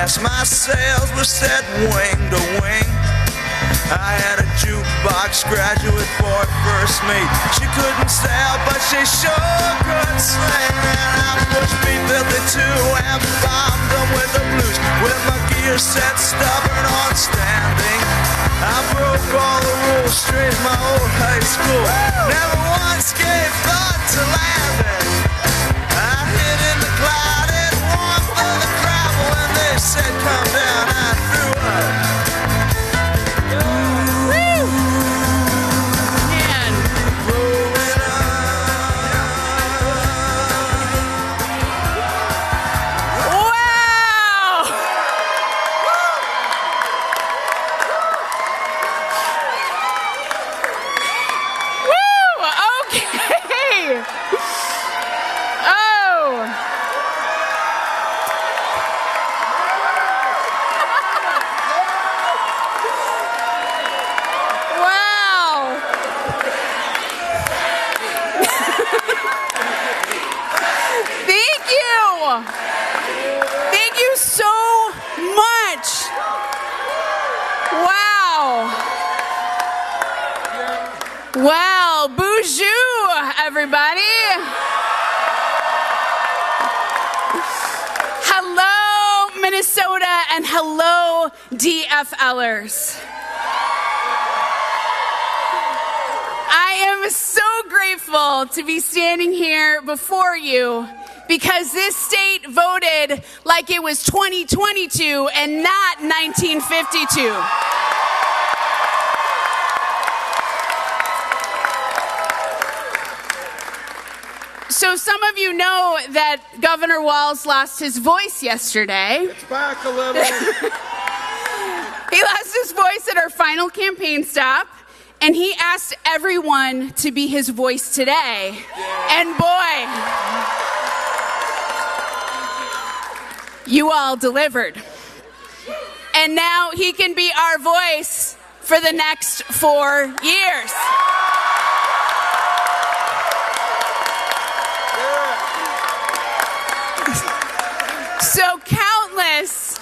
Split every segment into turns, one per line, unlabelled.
fast my sails were set wing to wing. I had a jukebox graduate for first mate. She couldn't sail, but she sure could sing. And I pushed B-52 and bombed them with the blues, with my gear set stubborn on standing. I broke all the rules straight in my old high school. Never once gave thought to landing. I hid in the cloud and walked through the crowd. When they said come down, I threw up.
Thank you so much. Wow. Well, bonjour, everybody. Hello, Minnesota, and hello, DFLers. I am so grateful to be standing here before you, because this state voted like it was 2022 and not 1952. So some of you know that Governor Walz lost his voice yesterday.
It's back a little.
He lost his voice at our final campaign stop, and he asked everyone to be his voice today. Yeah. And boy, you all delivered. And now he can be our voice for the next 4 years. So countless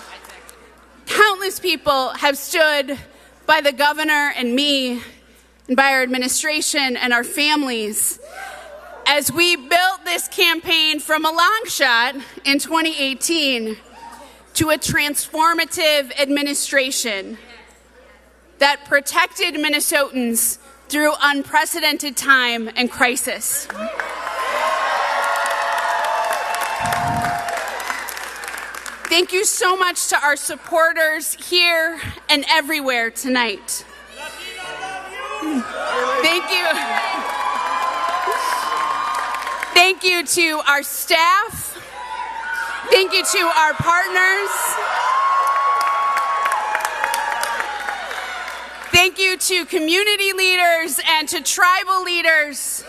people have stood by the governor and me and by our administration and our families as we built this campaign from a long shot in 2018 to a transformative administration that protected Minnesotans through unprecedented time and crisis. Thank you so much to our supporters here and everywhere tonight. Thank you. Thank you to our staff. Thank you to our partners. Thank you to community leaders and to tribal leaders.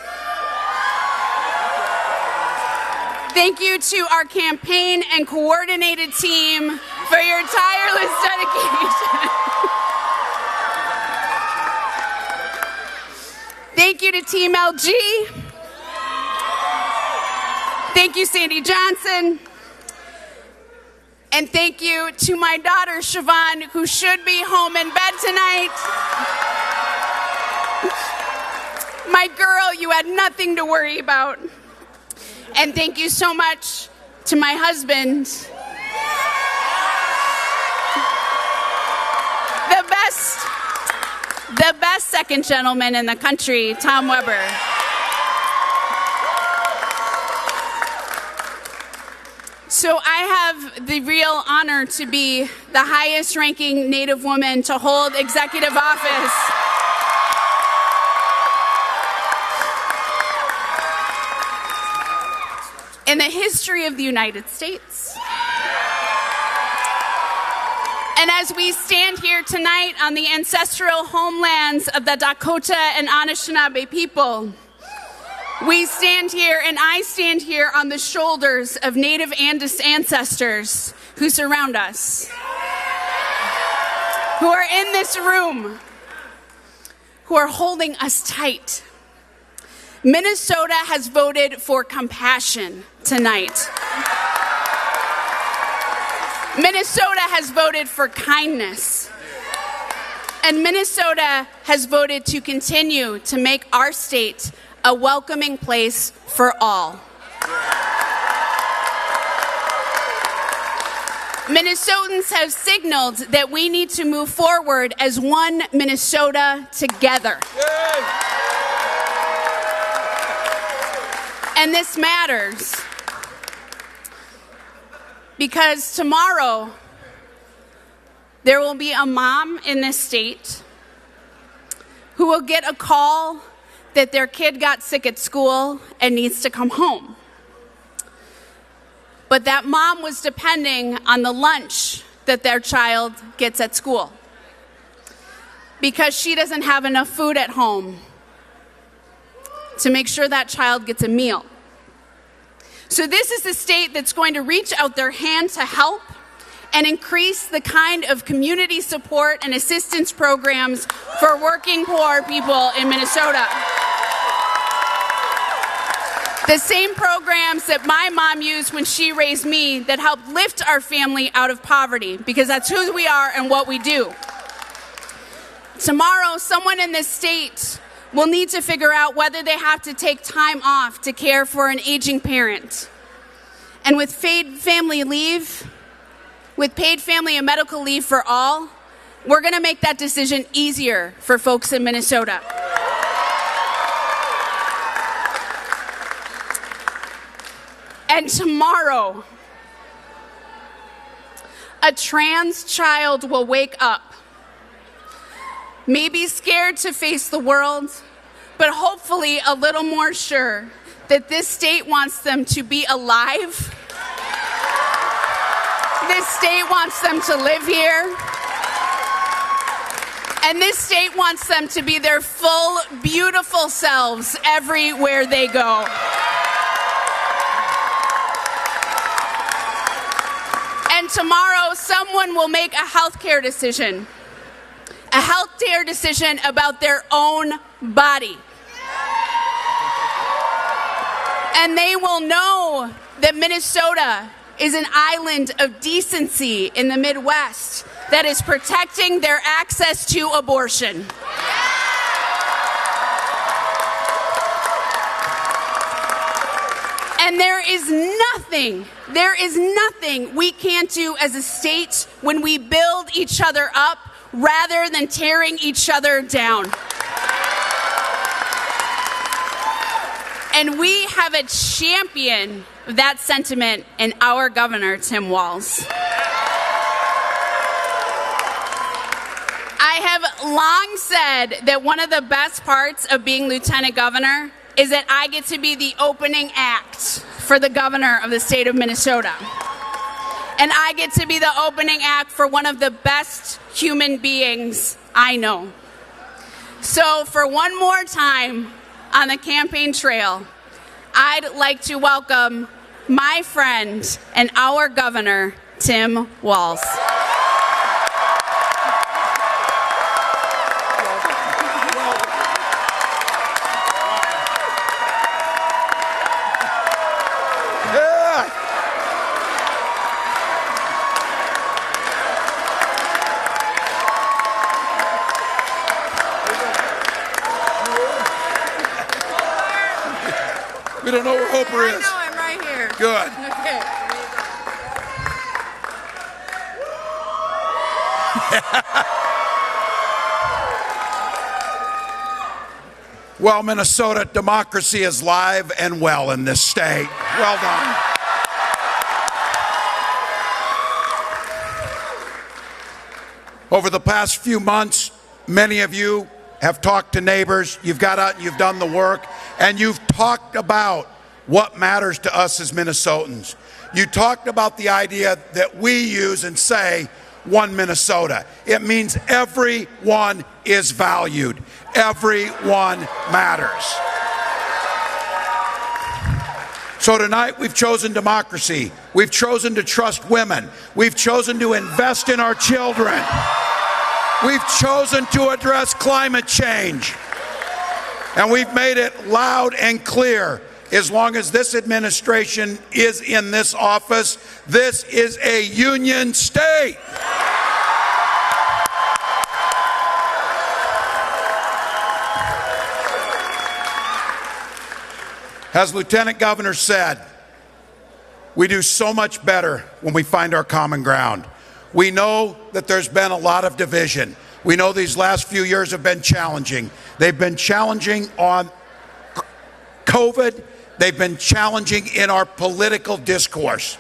Thank you to our campaign and coordinated team for your tireless dedication. Thank you to Team LG. Thank you, Sandy Johnson. And thank you to my daughter, Siobhan, who should be home in bed tonight. My girl, you had nothing to worry about. And thank you so much to my husband, the best second gentleman in the country, Tom Weber. So I have the real honor to be the highest ranking Native woman to hold executive office in the history of the United States. And as we stand here tonight on the ancestral homelands of the Dakota and Anishinaabe people, we stand here, and I stand here on the shoulders of Native ancestors who surround us, who are in this room, who are holding us tight. Minnesota has voted for compassion tonight. Minnesota has voted for kindness. And Minnesota has voted to continue to make our state a welcoming place for all. Minnesotans have signaled that we need to move forward as one Minnesota together. And this matters because tomorrow there will be a mom in this state who will get a call that their kid got sick at school and needs to come home. But that mom was depending on the lunch that their child gets at school because she doesn't have enough food at home to make sure that child gets a meal. So this is a state that's going to reach out their hand to help and increase the kind of community support and assistance programs for working poor people in Minnesota. The same programs that my mom used when she raised me that helped lift our family out of poverty, because that's who we are and what we do. Tomorrow, someone in this state will need to figure out whether they have to take time off to care for an aging parent. And with paid family leave, with paid family and medical leave for all, we're going to make that decision easier for folks in Minnesota. And tomorrow, a trans child will wake up, maybe scared to face the world, but hopefully a little more sure that this state wants them to be alive. This state wants them to live here. And this state wants them to be their full, beautiful selves everywhere they go. And tomorrow, someone will make a healthcare decision about their own body. And they will know that Minnesota is an island of decency in the Midwest that is protecting their access to abortion. And there is nothing we can't do as a state when we build each other up rather than tearing each other down. And we have a champion of that sentiment in our governor, Tim Walz. I have long said that one of the best parts of being lieutenant governor is that I get to be the opening act for the governor of the state of Minnesota. And I get to be the opening act for one of the best human beings I know. So for one more time on the campaign trail, I'd like to welcome my friend and our governor, Tim Walz.
We don't know where Hooper is.
I know, I'm right here.
Good.
Okay.
Well, Minnesota, democracy is live and well in this state. Well done. Over the past few months, many of you have talked to neighbors, you've got out and you've done the work, and you've talked about what matters to us as Minnesotans. You talked about the idea that we use and say, one Minnesota. It means everyone is valued. Everyone matters. So tonight we've chosen democracy. We've chosen to trust women. We've chosen to invest in our children. We've chosen to address climate change. And we've made it loud and clear as long as this administration is in this office, this is a union state. As Lieutenant Governor said, we do so much better when we find our common ground. We know that there's been a lot of division. We know these last few years have been challenging. They've been challenging on COVID. They've been challenging in our political discourse.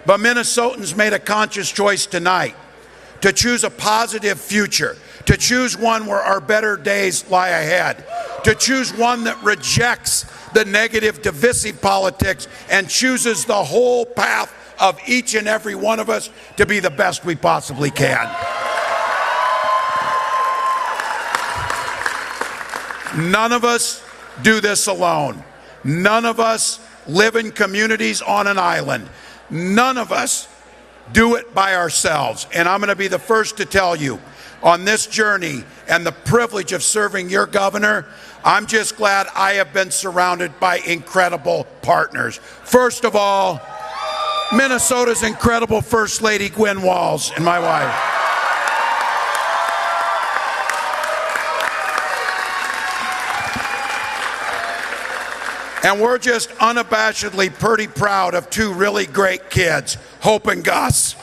But Minnesotans made a conscious choice tonight to choose a positive future, to choose one where our better days lie ahead, to choose one that rejects the negative, divisive politics and chooses the whole path of each and every one of us to be the best we possibly can. None of us do this alone. None of us live in communities on an island. None of us do it by ourselves. And I'm going to be the first to tell you, on this journey and the privilege of serving your governor, I'm just glad I have been surrounded by incredible partners. First of all, Minnesota's incredible First Lady Gwen Walz and my wife. And we're just unabashedly pretty proud of two really great kids, Hope and Gus.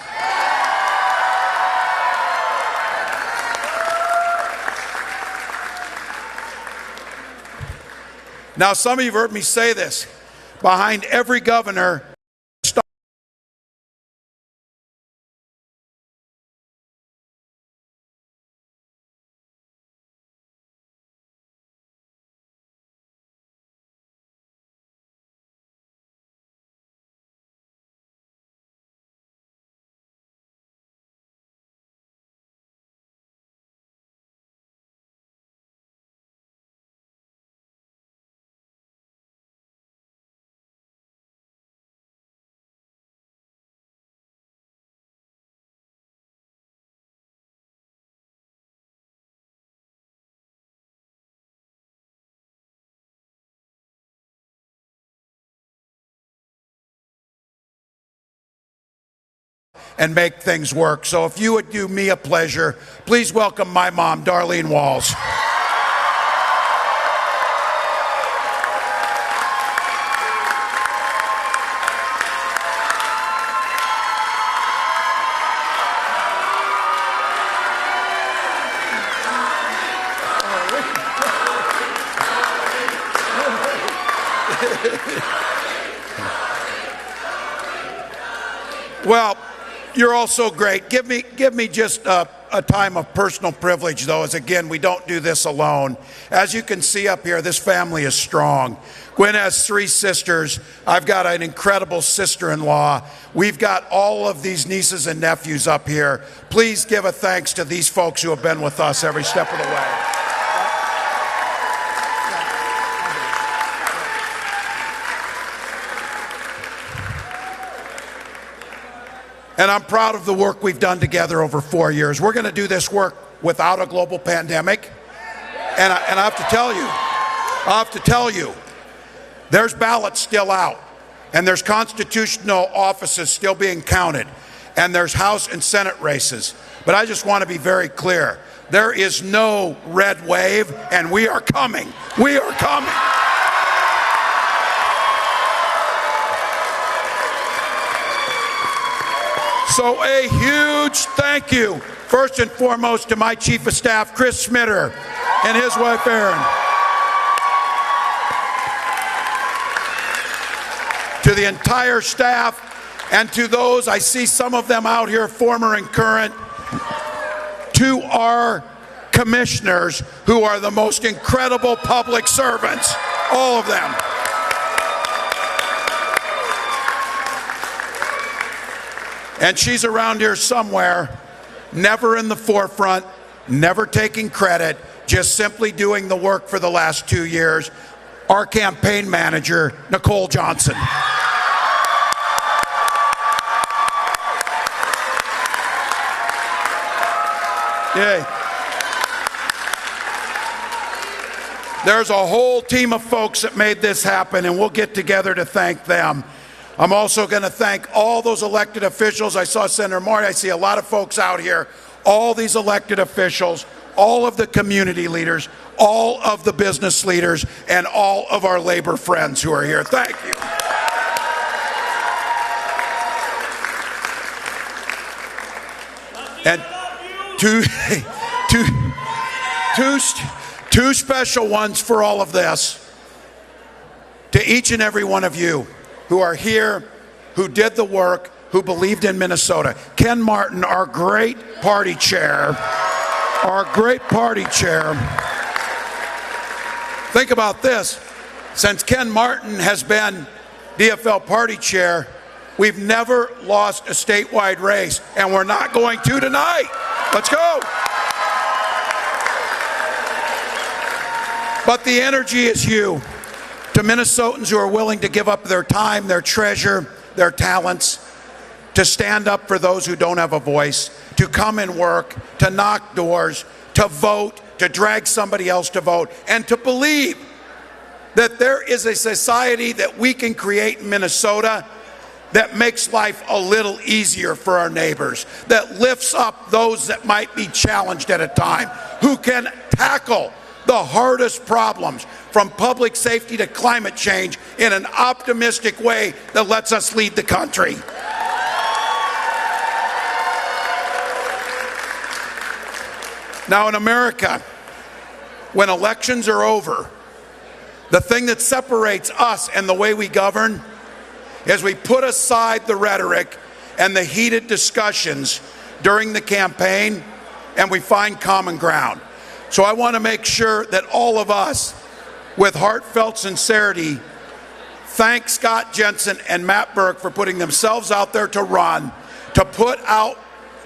Now, some of you have heard me say this. Behind every governor, and make things work. So if you would do me a pleasure, please welcome my mom, Darlene Walz. Well, you're all so great. Give me just a time of personal privilege, though, as again, we don't do this alone. As you can see up here, this family is strong. Gwen has 3 sisters. I've got an incredible sister-in-law. We've got all of these nieces and nephews up here. Please give a thanks to these folks who have been with us every step of the way. And I'm proud of the work we've done together over 4 years. We're going to do this work without a global pandemic. And I have to tell you, there's ballots still out. And there's constitutional offices still being counted. And there's House and Senate races. But I just want to be very clear. There is no red wave, and we are coming. We are coming. So a huge thank you, first and foremost, to my Chief of Staff, Chris Smitter, and his wife, Erin. To the entire staff, and to those, I see some of them out here, former and current, to our commissioners, who are the most incredible public servants, all of them. And she's around here somewhere, never in the forefront, never taking credit, just simply doing the work for the last 2 years. Our campaign manager, Nicole Johnson. Yay. There's a whole team of folks that made this happen, and we'll get together to thank them. I'm also going to thank all those elected officials. I saw Senator Marty. I see a lot of folks out here. All these elected officials, all of the community leaders, all of the business leaders, and all of our labor friends who are here. Thank you. And two special ones for all of this. To each and every one of you who are here, who did the work, who believed in Minnesota. Ken Martin, our great party chair, Think about this. Since Ken Martin has been DFL party chair, we've never lost a statewide race, and we're not going to tonight. Let's go. But the energy is you. To Minnesotans who are willing to give up their time, their treasure, their talents, to stand up for those who don't have a voice, to come and work, to knock doors, to vote, to drag somebody else to vote, and to believe that there is a society that we can create in Minnesota that makes life a little easier for our neighbors, that lifts up those that might be challenged at a time, who can tackle the hardest problems, from public safety to climate change, in an optimistic way that lets us lead the country. Now in America, when elections are over, the thing that separates us and the way we govern is we put aside the rhetoric and the heated discussions during the campaign, and we find common ground. So I want to make sure that all of us, with heartfelt sincerity, thank Scott Jensen and Matt Burke for putting themselves out there to run, to put out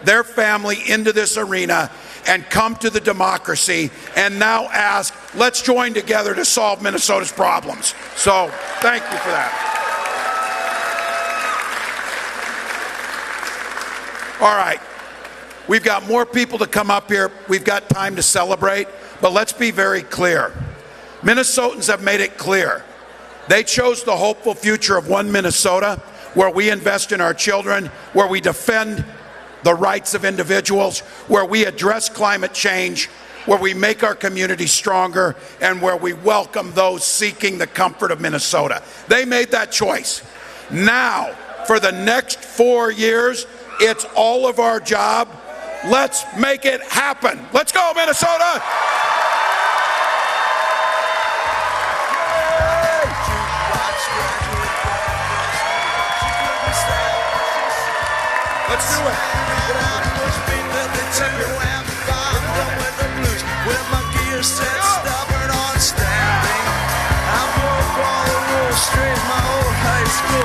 their family into this arena and come to the democracy, and now ask, let's join together to solve Minnesota's problems. So thank you for that. All right. We've got more people to come up here. We've got time to celebrate, but let's be very clear. Minnesotans have made it clear. They chose the hopeful future of one Minnesota, where we invest in our children, where we defend the rights of individuals, where we address climate change, where we make our community stronger, and where we welcome those seeking the comfort of Minnesota. They made that choice. Now, for the next 4 years, it's all of our job. Let's make it happen. Let's go, Minnesota! Let's do it.
Stubborn on standing. I broke all the rules straight in my old high school.